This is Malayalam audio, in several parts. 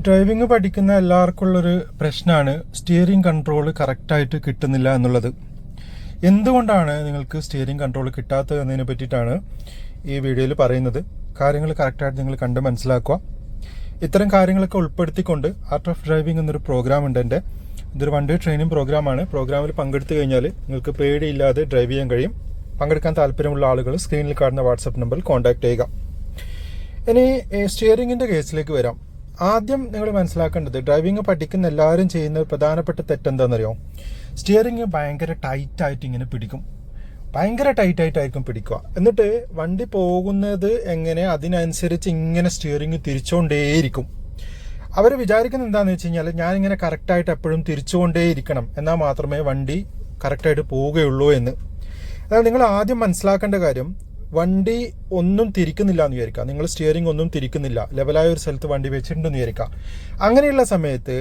ഡ്രൈവിംഗ് പഠിക്കുന്ന എല്ലാവർക്കും ഉള്ളൊരു പ്രശ്നമാണ് സ്റ്റിയറിംഗ് കൺട്രോൾ കറക്റ്റായിട്ട് കിട്ടുന്നില്ല എന്നുള്ളത്. എന്തുകൊണ്ടാണ് നിങ്ങൾക്ക് സ്റ്റിയറിംഗ് കൺട്രോൾ കിട്ടാത്തത് എന്നതിനെ പറ്റിയിട്ടാണ് ഈ വീഡിയോയിൽ പറയുന്നത്. കാര്യങ്ങൾ കറക്റ്റായിട്ട് നിങ്ങൾ കണ്ട് മനസ്സിലാക്കുക. ഇത്തരം കാര്യങ്ങളൊക്കെ ഉൾപ്പെടുത്തിക്കൊണ്ട് ആർട്ട് ഓഫ് ഡ്രൈവിംഗ് എന്നൊരു പ്രോഗ്രാം ഉണ്ട് എൻ്റെ. ഇതൊരു 1 ഡേ ട്രെയിനിങ് പ്രോഗ്രാമാണ്. പ്രോഗ്രാമിൽ പങ്കെടുത്തു കഴിഞ്ഞാൽ നിങ്ങൾക്ക് പേടിയില്ലാതെ ഡ്രൈവ് ചെയ്യാൻ കഴിയും. പങ്കെടുക്കാൻ താല്പര്യമുള്ള ആളുകൾ സ്ക്രീനിൽ കാണുന്ന വാട്സപ്പ് നമ്പറിൽ കോൺടാക്ട് ചെയ്യുക. ഇനി സ്റ്റിയറിംഗിൻ്റെ കേസിലേക്ക് വരാം. ആദ്യം നിങ്ങൾ മനസ്സിലാക്കേണ്ടത്, ഡ്രൈവിംഗ് പഠിക്കുന്ന എല്ലാവരും ചെയ്യുന്ന പ്രധാനപ്പെട്ട തെറ്റെന്താണെന്നറിയോ? സ്റ്റിയറിംഗ് ഭയങ്കര ടൈറ്റായിട്ട് ഇങ്ങനെ പിടിക്കും. ഭയങ്കര ടൈറ്റായിട്ടായിരിക്കും പിടിക്കുക. എന്നിട്ട് വണ്ടി പോകുന്നത് എങ്ങനെ അതിനനുസരിച്ച് ഇങ്ങനെ സ്റ്റിയറിംഗ് തിരിച്ചുകൊണ്ടേയിരിക്കും. അവർ വിചാരിക്കുന്നത് എന്താണെന്ന് വെച്ച് കഴിഞ്ഞാൽ ഞാനിങ്ങനെ കറക്റ്റായിട്ട് എപ്പോഴും തിരിച്ചുകൊണ്ടേയിരിക്കണം, എന്നാൽ മാത്രമേ വണ്ടി കറക്റ്റായിട്ട് പോവുകയുള്ളൂ എന്ന്. അതായത് നിങ്ങൾ ആദ്യം മനസ്സിലാക്കേണ്ട കാര്യം, വണ്ടി ഒന്നും തിരിക്കുന്നില്ല എന്ന് വിചാരിക്കുക. നിങ്ങൾ സ്റ്റിയറിംഗ് ഒന്നും തിരിക്കുന്നില്ല, ലെവലായ ഒരു സ്ഥലത്ത് വണ്ടി വെച്ചിട്ടുണ്ടെന്ന് വിചാരിക്കുക. അങ്ങനെയുള്ള സമയത്ത്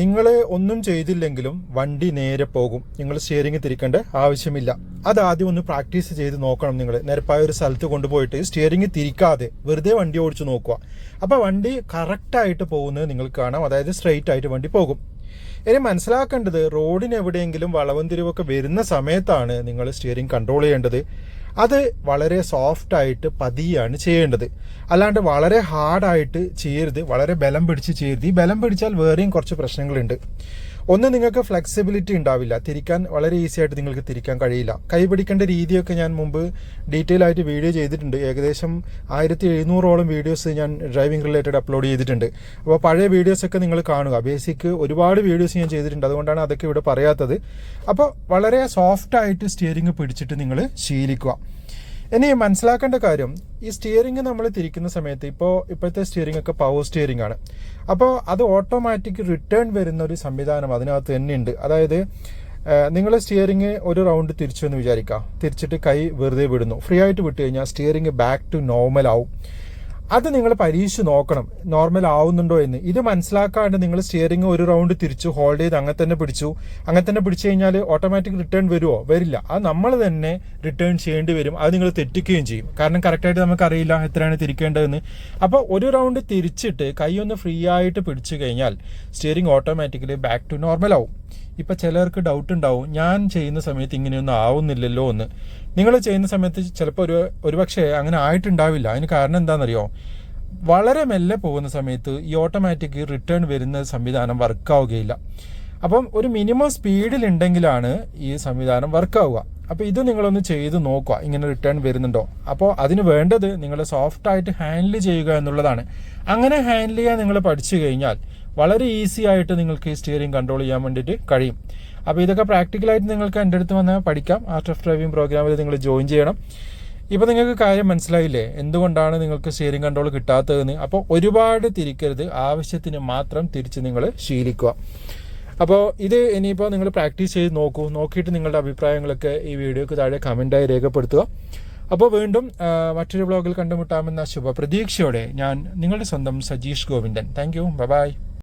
നിങ്ങൾ ഒന്നും ചെയ്തില്ലെങ്കിലും വണ്ടി നേരെ പോകും. നിങ്ങൾ സ്റ്റിയറിംഗ് തിരിക്കേണ്ട ആവശ്യമില്ല. അതാദ്യം ഒന്ന് പ്രാക്ടീസ് ചെയ്ത് നോക്കണം. നിങ്ങൾ നിരപ്പായ ഒരു സ്ഥലത്ത് കൊണ്ടുപോയിട്ട് സ്റ്റിയറിംഗ് തിരിക്കാതെ വെറുതെ വണ്ടി ഓടിച്ച് നോക്കുക. അപ്പോൾ വണ്ടി കറക്റ്റായിട്ട് പോകുന്നത് നിങ്ങൾക്ക് കാണാം. അതായത് സ്ട്രെയിറ്റ് ആയിട്ട് വണ്ടി പോകും. ഇനി മനസ്സിലാക്കേണ്ടത്, റോഡിന് എവിടെയെങ്കിലും വളവും തിരിവൊക്കെ വരുന്ന സമയത്താണ് നിങ്ങൾ സ്റ്റിയറിംഗ് കൺട്രോൾ ചെയ്യേണ്ടത്. അത് വളരെ സോഫ്റ്റായിട്ട് പതിയാണ് ചെയ്യേണ്ടത്. അല്ലാണ്ട് വളരെ ഹാർഡായിട്ട് ചെയ്യരുത്, വളരെ ബലം പിടിച്ച് ചെയ്യരുത്. ഈ ബലം പിടിച്ചാൽ വേറെയും കുറച്ച് പ്രശ്നങ്ങളുണ്ട്. ഒന്ന്, നിങ്ങൾക്ക് ഫ്ലെക്സിബിലിറ്റി ഉണ്ടാവില്ല. തിരിക്കാൻ വളരെ ഈസി ആയിട്ട് നിങ്ങൾക്ക് തിരിക്കാൻ കഴിയില്ല. കൈ പിടിക്കേണ്ട രീതിയൊക്കെ ഞാൻ മുമ്പ് ഡീറ്റെയിൽ ആയിട്ട് വീഡിയോ ചെയ്തിട്ടുണ്ട്. ഏകദേശം 1700ഓളം വീഡിയോസ് ഞാൻ ഡ്രൈവിംഗ് റിലേറ്റഡ് അപ്ലോഡ് ചെയ്തിട്ടുണ്ട്. അപ്പോൾ പഴയ വീഡിയോസൊക്കെ നിങ്ങൾ കാണുക. ബേസിക് ഒരുപാട് വീഡിയോസ് ഞാൻ ചെയ്തിട്ടുണ്ട്, അതുകൊണ്ടാണ് അതൊക്കെ ഇവിടെ പറയാത്തത്. അപ്പോൾ വളരെ സോഫ്റ്റായിട്ട് സ്റ്റിയറിംഗ് പിടിച്ചിട്ട് നിങ്ങൾ ശീലിക്കുക. ഇനി മനസ്സിലാക്കേണ്ട കാര്യം, ഈ സ്റ്റിയറിംഗ് നമ്മൾ തിരിക്കുന്ന സമയത്ത് ഇപ്പോഴത്തെ സ്റ്റിയറിംഗ് ഒക്കെ പവർ സ്റ്റിയറിംഗ് ആണ്. അപ്പോൾ അത് ഓട്ടോമാറ്റിക് റിട്ടേൺ വരുന്ന ഒരു സംവിധാനം അതിനകത്ത് തന്നെ ഉണ്ട്. അതായത് നിങ്ങൾ സ്റ്റിയറിംഗ് ഒരു റൗണ്ട് തിരിച്ചു എന്ന് വിചാരിക്കുക, തിരിച്ചിട്ട് കൈ വെറുതെ വിടുന്നു, ഫ്രീ ആയിട്ട് വിട്ട് കഴിഞ്ഞാൽ സ്റ്റിയറിംഗ് ബാക്ക് ടു നോർമൽ ആവും. അത് നിങ്ങൾ പരീക്ഷിച്ച് നോക്കണം, നോർമൽ ആവുന്നുണ്ടോ എന്ന്. ഇത് മനസ്സിലാക്കാണ്ട് നിങ്ങൾ സ്റ്റിയറിംഗ് ഒരു റൗണ്ട് തിരിച്ചു ഹോൾഡ് ചെയ്ത് അങ്ങനെ തന്നെ പിടിച്ചു കഴിഞ്ഞാൽ ഓട്ടോമാറ്റിക് റിട്ടേൺ വരുമോ? വരില്ല. അത് നമ്മൾ തന്നെ റിട്ടേൺ ചെയ്യേണ്ടി വരും. അത് നിങ്ങൾ തെറ്റിക്കുകയും ചെയ്യും. കാരണം കറക്റ്റായിട്ട് നമുക്കറിയില്ല എത്രയാണ് തിരിക്കേണ്ടതെന്ന്. അപ്പോൾ ഒരു റൗണ്ട് തിരിച്ചിട്ട് കൈ ഒന്ന് ഫ്രീ ആയിട്ട് പിടിച്ചു കഴിഞ്ഞാൽ steering automatically back to normal ആവും. ഇപ്പം ചിലർക്ക് ഡൗട്ട് ഉണ്ടാവും, ഞാൻ ചെയ്യുന്ന സമയത്ത് ഇങ്ങനെയൊന്നും ആവുന്നില്ലല്ലോ എന്ന്. നിങ്ങൾ ചെയ്യുന്ന സമയത്ത് ചിലപ്പോൾ ഒരുപക്ഷെ അങ്ങനെ ആയിട്ടുണ്ടാവില്ല. അതിന് കാരണം എന്താണെന്നറിയോ? വളരെ മെല്ലെ പോകുന്ന സമയത്ത് ഈ ഓട്ടോമാറ്റിക് റിട്ടേൺ വരുന്ന സംവിധാനം വർക്കാവുകയില്ല. അപ്പം ഒരു മിനിമം സ്പീഡിലുണ്ടെങ്കിലാണ് ഈ സംവിധാനം വർക്കാവുക. അപ്പോൾ ഇത് നിങ്ങളൊന്ന് ചെയ്ത് നോക്കുക, ഇങ്ങനെ റിട്ടേൺ വരുന്നുണ്ടോ. അപ്പോൾ അതിന് വേണ്ടത് നിങ്ങൾ സോഫ്റ്റായിട്ട് ഹാൻഡിൽ ചെയ്യുക എന്നുള്ളതാണ്. അങ്ങനെ ഹാൻഡിൽ ചെയ്യാൻ നിങ്ങൾ പഠിച്ചു കഴിഞ്ഞാൽ വളരെ ഈസി ആയിട്ട് നിങ്ങൾക്ക് സ്റ്റിയറിംഗ് കൺട്രോൾ ചെയ്യാൻ വേണ്ടിയിട്ട് കഴിയും. അപ്പോൾ ഇതൊക്കെ പ്രാക്ടിക്കലായിട്ട് നിങ്ങൾക്ക് എൻ്റെ അടുത്ത് വന്നാൽ പഠിക്കാം. ആർട്ട് ഓഫ് ഡ്രൈവിംഗ് പ്രോഗ്രാമിൽ നിങ്ങൾ ജോയിൻ ചെയ്യണം. ഇപ്പോൾ നിങ്ങൾക്ക് കാര്യം മനസ്സിലായില്ലേ എന്തുകൊണ്ടാണ് നിങ്ങൾക്ക് സ്റ്റിയറിംഗ് കൺട്രോൾ കിട്ടാത്തതെന്ന്. അപ്പോൾ ഒരുപാട് തിരിക്കരുത്, ആവശ്യത്തിന് മാത്രം തിരിച്ച് നിങ്ങൾ ശീലിക്കുക. അപ്പോൾ ഇത് ഇനിയിപ്പോൾ നിങ്ങൾ പ്രാക്ടീസ് ചെയ്ത് നോക്കൂ. നോക്കിയിട്ട് നിങ്ങളുടെ അഭിപ്രായങ്ങളൊക്കെ ഈ വീഡിയോക്ക് താഴെ കമൻറ്റായി രേഖപ്പെടുത്തുക. അപ്പോൾ വീണ്ടും മറ്റൊരു വ്ളോഗിൽ കണ്ടുമുട്ടാമെന്ന ശുഭപ്രതീക്ഷയോടെ ഞാൻ നിങ്ങളുടെ സ്വന്തം Sajeesh Govindan. Thank you. By.